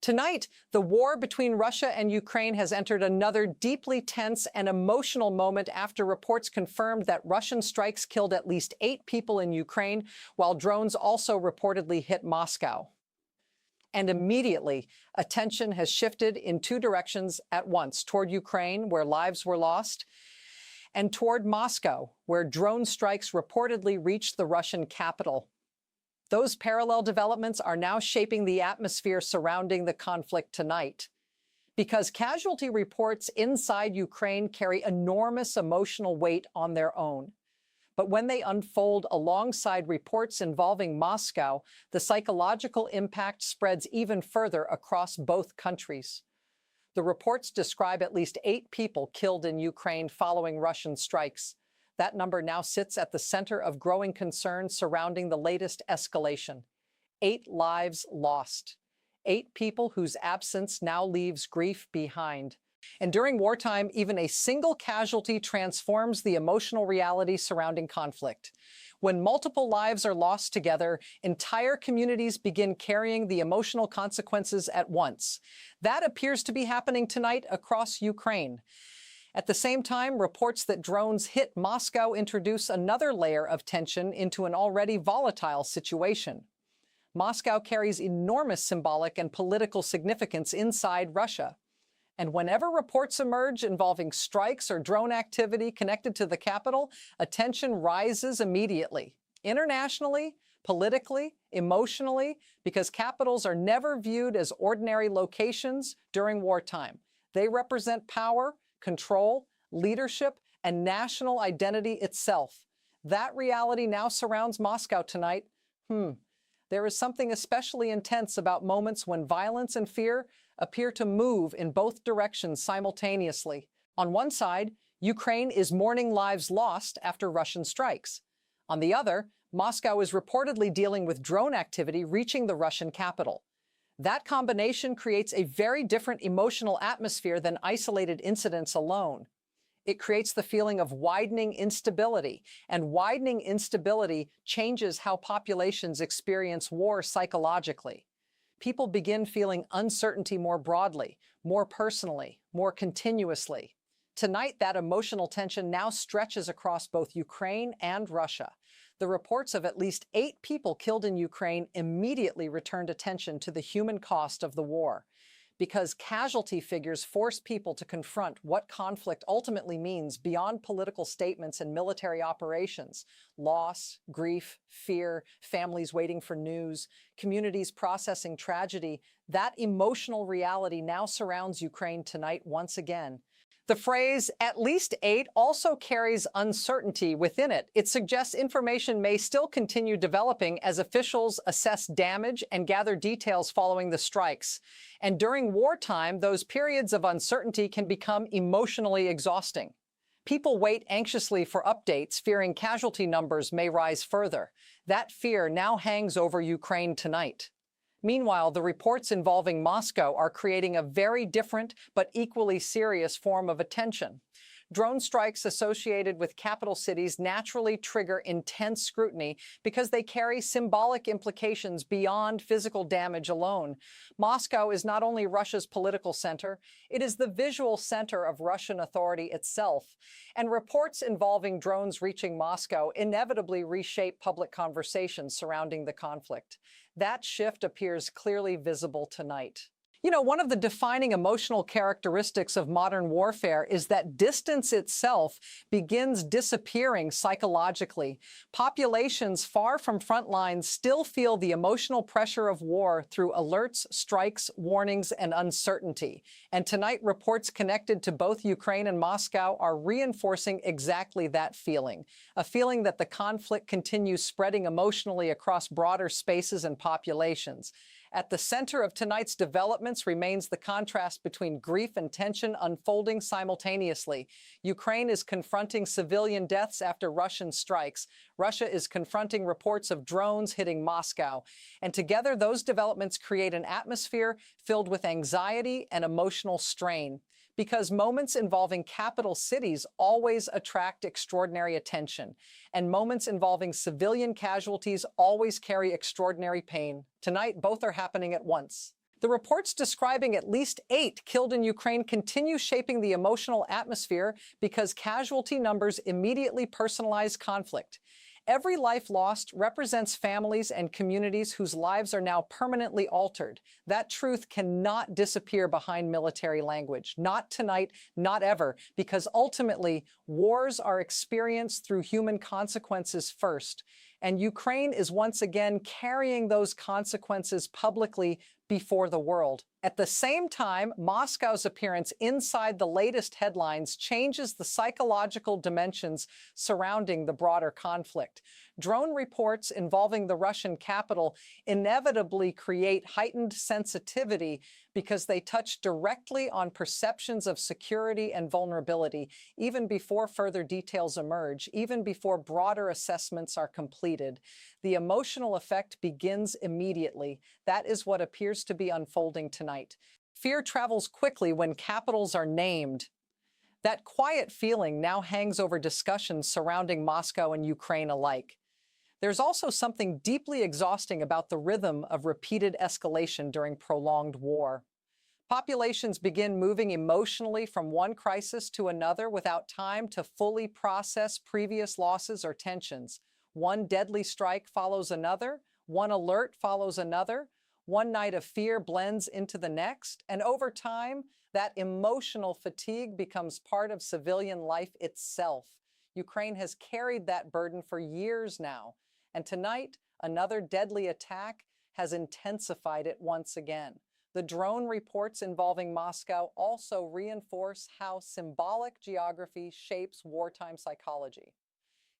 Tonight, the war between Russia and Ukraine has entered another deeply tense and emotional moment after reports confirmed that Russian strikes killed at least 8 people in Ukraine, while drones also reportedly hit Moscow. And immediately, attention has shifted in two directions at once: toward Ukraine, where lives were lost, and toward Moscow, where drone strikes reportedly reached the Russian capital. Those parallel developments are now shaping the atmosphere surrounding the conflict tonight, because casualty reports inside Ukraine carry enormous emotional weight on their own. But when they unfold alongside reports involving Moscow, the psychological impact spreads even further across both countries. The reports describe at least 8 people killed in Ukraine following Russian strikes. That number now sits at the center of growing concern surrounding the latest escalation. 8 lives lost. 8 people whose absence now leaves grief behind. And during wartime, even a single casualty transforms the emotional reality surrounding conflict. When multiple lives are lost together, entire communities begin carrying the emotional consequences at once. That appears to be happening tonight across Ukraine. At the same time, reports that drones hit Moscow introduce another layer of tension into an already volatile situation. Moscow carries enormous symbolic and political significance inside Russia. And whenever reports emerge involving strikes or drone activity connected to the capital, attention rises immediately. Internationally, politically, emotionally, because capitals are never viewed as ordinary locations during wartime. They represent power, control, leadership, and national identity itself. That reality now surrounds Moscow tonight. There is something especially intense about moments when violence and fear appear to move in both directions simultaneously. On one side, Ukraine is mourning lives lost after Russian strikes. On the other, Moscow is reportedly dealing with drone activity reaching the Russian capital. That combination creates a very different emotional atmosphere than isolated incidents alone. It creates the feeling of widening instability, and widening instability changes how populations experience war psychologically. People begin feeling uncertainty more broadly, more personally, more continuously. Tonight, that emotional tension now stretches across both Ukraine and Russia. The reports of at least 8 people killed in Ukraine immediately returned attention to the human cost of the war, because casualty figures force people to confront what conflict ultimately means beyond political statements and military operations. Loss, grief, fear, families waiting for news, communities processing tragedy. That emotional reality now surrounds Ukraine tonight once again. The phrase, "at least 8," also carries uncertainty within it. It suggests information may still continue developing as officials assess damage and gather details following the strikes. And during wartime, those periods of uncertainty can become emotionally exhausting. People wait anxiously for updates, fearing casualty numbers may rise further. That fear now hangs over Ukraine tonight. Meanwhile, the reports involving Moscow are creating a very different but equally serious form of attention. Drone strikes associated with capital cities naturally trigger intense scrutiny because they carry symbolic implications beyond physical damage alone. Moscow is not only Russia's political center, it is the visual center of Russian authority itself. And reports involving drones reaching Moscow inevitably reshape public conversations surrounding the conflict. That shift appears clearly visible tonight. One of the defining emotional characteristics of modern warfare is that distance itself begins disappearing psychologically. Populations far from front lines still feel the emotional pressure of war through alerts, strikes, warnings, and uncertainty. And tonight, reports connected to both Ukraine and Moscow are reinforcing exactly that feeling, a feeling that the conflict continues spreading emotionally across broader spaces and populations. At the center of tonight's developments remains the contrast between grief and tension unfolding simultaneously. Ukraine is confronting civilian deaths after Russian strikes. Russia is confronting reports of drones hitting Moscow. And together, those developments create an atmosphere filled with anxiety and emotional strain. Because moments involving capital cities always attract extraordinary attention, and moments involving civilian casualties always carry extraordinary pain. Tonight, both are happening at once. The reports describing at least 8 killed in Ukraine continue shaping the emotional atmosphere because casualty numbers immediately personalize conflict. Every life lost represents families and communities whose lives are now permanently altered. That truth cannot disappear behind military language. Not tonight, not ever, because ultimately, wars are experienced through human consequences first. And Ukraine is once again carrying those consequences publicly before the world. At the same time, Moscow's appearance inside the latest headlines changes the psychological dimensions surrounding the broader conflict. Drone reports involving the Russian capital inevitably create heightened sensitivity because they touch directly on perceptions of security and vulnerability, even before further details emerge, even before broader assessments are completed. The emotional effect begins immediately. That is what appears to be unfolding tonight. Fear travels quickly when capitals are named. That quiet feeling now hangs over discussions surrounding Moscow and Ukraine alike. There's also something deeply exhausting about the rhythm of repeated escalation during prolonged war. Populations begin moving emotionally from one crisis to another without time to fully process previous losses or tensions. One deadly strike follows another, one alert follows another, one night of fear blends into the next, and over time, that emotional fatigue becomes part of civilian life itself. Ukraine has carried that burden for years now, and tonight, another deadly attack has intensified it once again. The drone reports involving Moscow also reinforce how symbolic geography shapes wartime psychology.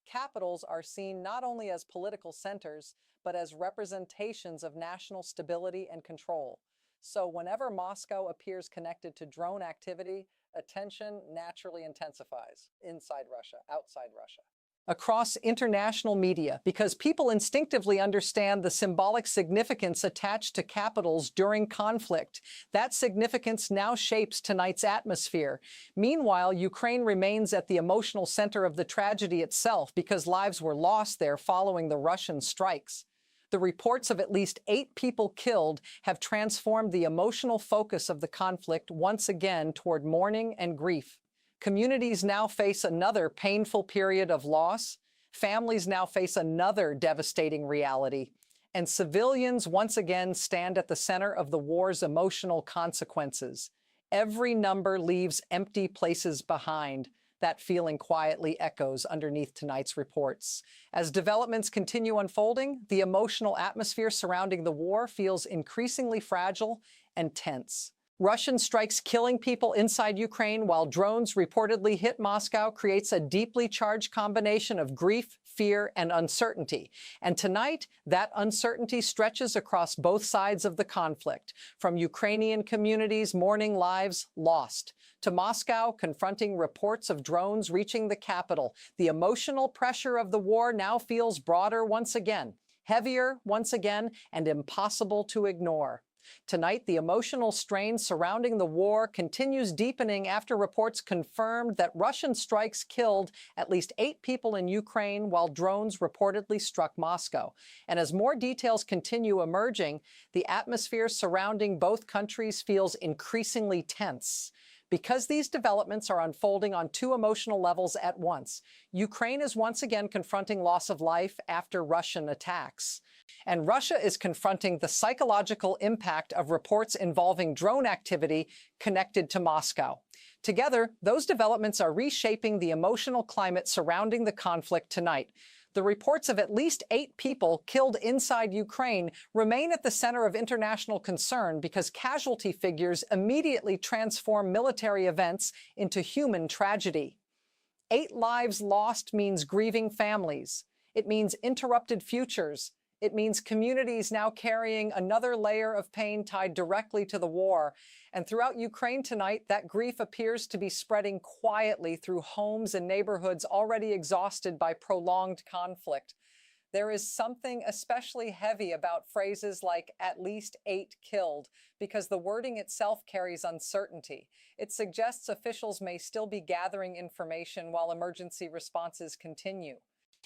Capitals are seen not only as political centers, but as representations of national stability and control. So whenever Moscow appears connected to drone activity, attention naturally intensifies inside Russia, outside Russia, across international media, because people instinctively understand the symbolic significance attached to capitals during conflict. That significance now shapes tonight's atmosphere. Meanwhile, Ukraine remains at the emotional center of the tragedy itself because lives were lost there following the Russian strikes. The reports of at least 8 people killed have transformed the emotional focus of the conflict once again toward mourning and grief. Communities now face another painful period of loss. Families now face another devastating reality. And civilians once again stand at the center of the war's emotional consequences. Every number leaves empty places behind. That feeling quietly echoes underneath tonight's reports. As developments continue unfolding, the emotional atmosphere surrounding the war feels increasingly fragile and tense. Russian strikes killing people inside Ukraine while drones reportedly hit Moscow creates a deeply charged combination of grief, fear, and uncertainty. And tonight, that uncertainty stretches across both sides of the conflict, from Ukrainian communities mourning lives lost, to Moscow confronting reports of drones reaching the capital. The emotional pressure of the war now feels broader once again, heavier once again, and impossible to ignore. Tonight, the emotional strain surrounding the war continues deepening after reports confirmed that Russian strikes killed at least 8 people in Ukraine while drones reportedly struck Moscow. And as more details continue emerging, the atmosphere surrounding both countries feels increasingly tense. Because these developments are unfolding on 2 emotional levels at once, Ukraine is once again confronting loss of life after Russian attacks. And Russia is confronting the psychological impact of reports involving drone activity connected to Moscow. Together, those developments are reshaping the emotional climate surrounding the conflict tonight. The reports of at least 8 people killed inside Ukraine remain at the center of international concern because casualty figures immediately transform military events into human tragedy. 8 lives lost means grieving families. It means interrupted futures. It means communities now carrying another layer of pain tied directly to the war. And throughout Ukraine tonight, that grief appears to be spreading quietly through homes and neighborhoods already exhausted by prolonged conflict. There is something especially heavy about phrases like "at least 8 killed," because the wording itself carries uncertainty. It suggests officials may still be gathering information while emergency responses continue.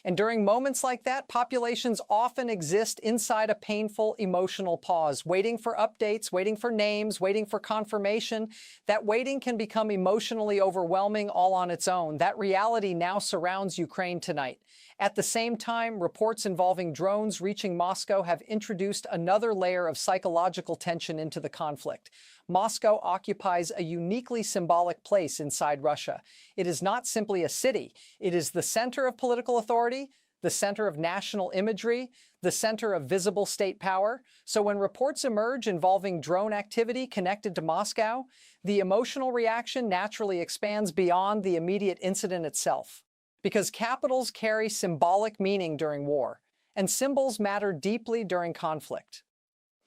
And during moments like that, populations often exist inside a painful emotional pause, waiting for updates, waiting for names, waiting for confirmation. That waiting can become emotionally overwhelming all on its own. That reality now surrounds Ukraine tonight. At the same time, reports involving drones reaching Moscow have introduced another layer of psychological tension into the conflict. Moscow occupies a uniquely symbolic place inside Russia. It is not simply a city. It is the center of political authority, the center of national imagery, the center of visible state power. So when reports emerge involving drone activity connected to Moscow, the emotional reaction naturally expands beyond the immediate incident itself. Because capitals carry symbolic meaning during war, and symbols matter deeply during conflict.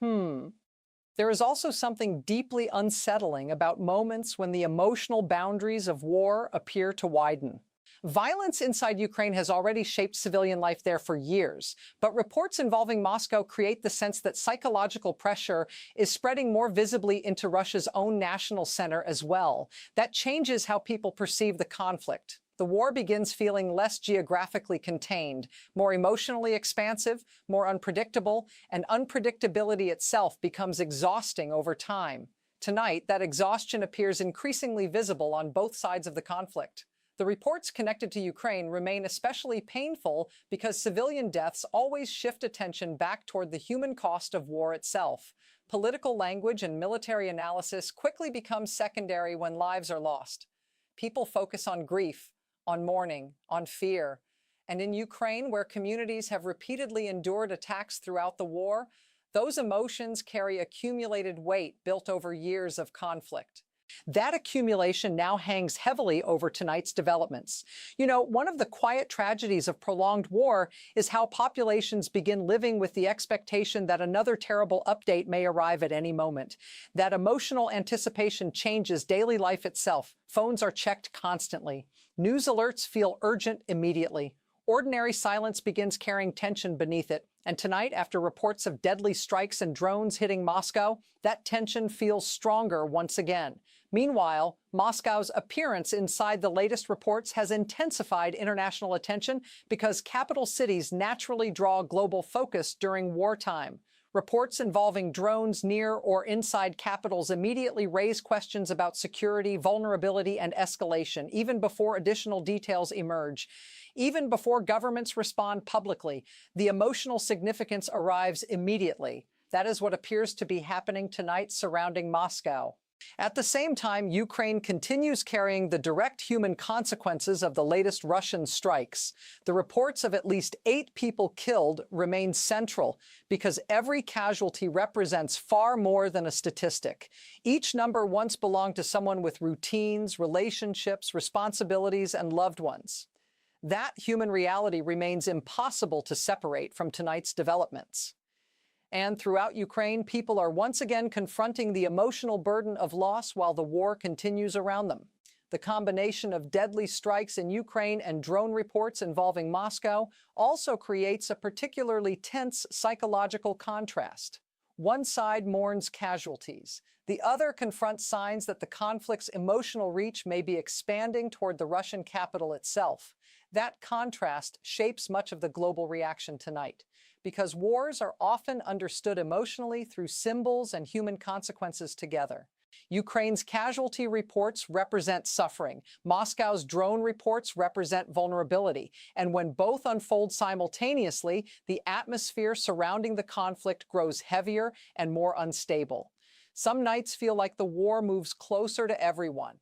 There is also something deeply unsettling about moments when the emotional boundaries of war appear to widen. Violence inside Ukraine has already shaped civilian life there for years, but reports involving Moscow create the sense that psychological pressure is spreading more visibly into Russia's own national center as well. That changes how people perceive the conflict. The war begins feeling less geographically contained, more emotionally expansive, more unpredictable, and unpredictability itself becomes exhausting over time. Tonight, that exhaustion appears increasingly visible on both sides of the conflict. The reports connected to Ukraine remain especially painful because civilian deaths always shift attention back toward the human cost of war itself. Political language and military analysis quickly become secondary when lives are lost. People focus on grief, on mourning, on fear. And in Ukraine, where communities have repeatedly endured attacks throughout the war, those emotions carry accumulated weight built over years of conflict. That accumulation now hangs heavily over tonight's developments. You know, one of the quiet tragedies of prolonged war is how populations begin living with the expectation that another terrible update may arrive at any moment. That emotional anticipation changes daily life itself. Phones are checked constantly. News alerts feel urgent immediately. Ordinary silence begins carrying tension beneath it. And tonight, after reports of deadly strikes and drones hitting Moscow, that tension feels stronger once again. Meanwhile, Moscow's appearance inside the latest reports has intensified international attention because capital cities naturally draw global focus during wartime. Reports involving drones near or inside capitals immediately raise questions about security, vulnerability, and escalation, even before additional details emerge. Even before governments respond publicly, the emotional significance arrives immediately. That is what appears to be happening tonight surrounding Moscow. At the same time, Ukraine continues carrying the direct human consequences of the latest Russian strikes. The reports of at least 8 people killed remain central because every casualty represents far more than a statistic. Each number once belonged to someone with routines, relationships, responsibilities, and loved ones. That human reality remains impossible to separate from tonight's developments. And throughout Ukraine, people are once again confronting the emotional burden of loss while the war continues around them. The combination of deadly strikes in Ukraine and drone reports involving Moscow also creates a particularly tense psychological contrast. One side mourns casualties. The other confronts signs that the conflict's emotional reach may be expanding toward the Russian capital itself. That contrast shapes much of the global reaction tonight, because wars are often understood emotionally through symbols and human consequences together. Ukraine's casualty reports represent suffering. Moscow's drone reports represent vulnerability. And when both unfold simultaneously, the atmosphere surrounding the conflict grows heavier and more unstable. Some nights feel like the war moves closer to everyone.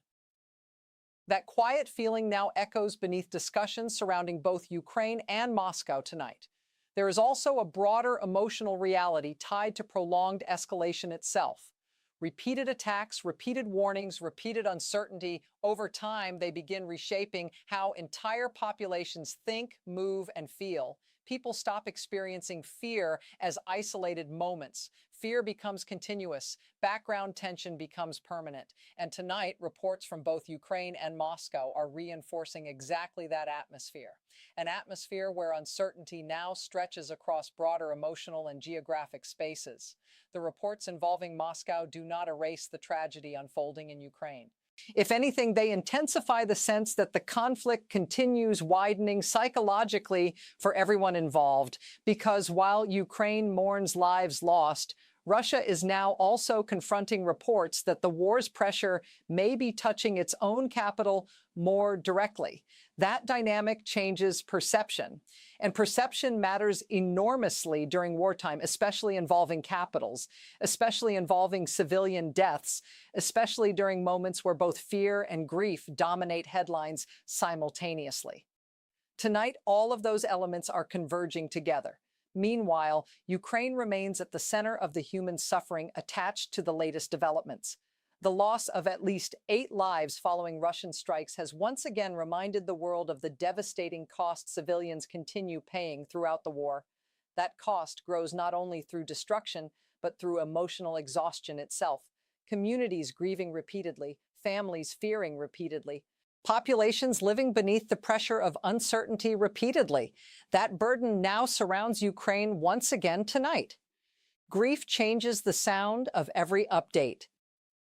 That quiet feeling now echoes beneath discussions surrounding both Ukraine and Moscow tonight. There is also a broader emotional reality tied to prolonged escalation itself. Repeated attacks, repeated warnings, repeated uncertainty, over time they begin reshaping how entire populations think, move, and feel. People stop experiencing fear as isolated moments. Fear becomes continuous. Background tension becomes permanent. And tonight, reports from both Ukraine and Moscow are reinforcing exactly that atmosphere. An atmosphere where uncertainty now stretches across broader emotional and geographic spaces. The reports involving Moscow do not erase the tragedy unfolding in Ukraine. If anything, they intensify the sense that the conflict continues widening psychologically for everyone involved, because while Ukraine mourns lives lost, Russia is now also confronting reports that the war's pressure may be touching its own capital more directly. That dynamic changes perception. And perception matters enormously during wartime, especially involving capitals, especially involving civilian deaths, especially during moments where both fear and grief dominate headlines simultaneously. Tonight, all of those elements are converging together. Meanwhile, Ukraine remains at the center of the human suffering attached to the latest developments. The loss of at least 8 lives following Russian strikes has once again reminded the world of the devastating cost civilians continue paying throughout the war. That cost grows not only through destruction, but through emotional exhaustion itself. Communities grieving repeatedly, families fearing repeatedly, populations living beneath the pressure of uncertainty repeatedly. That burden now surrounds Ukraine once again tonight. Grief changes the sound of every update.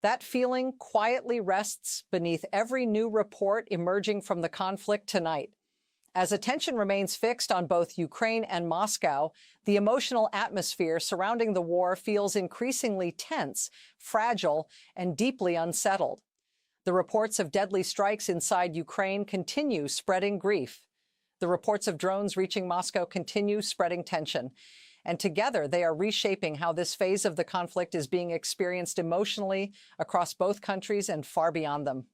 That feeling quietly rests beneath every new report emerging from the conflict tonight. As attention remains fixed on both Ukraine and Moscow, the emotional atmosphere surrounding the war feels increasingly tense, fragile, and deeply unsettled. The reports of deadly strikes inside Ukraine continue spreading grief. The reports of drones reaching Moscow continue spreading tension. And together, they are reshaping how this phase of the conflict is being experienced emotionally across both countries and far beyond them.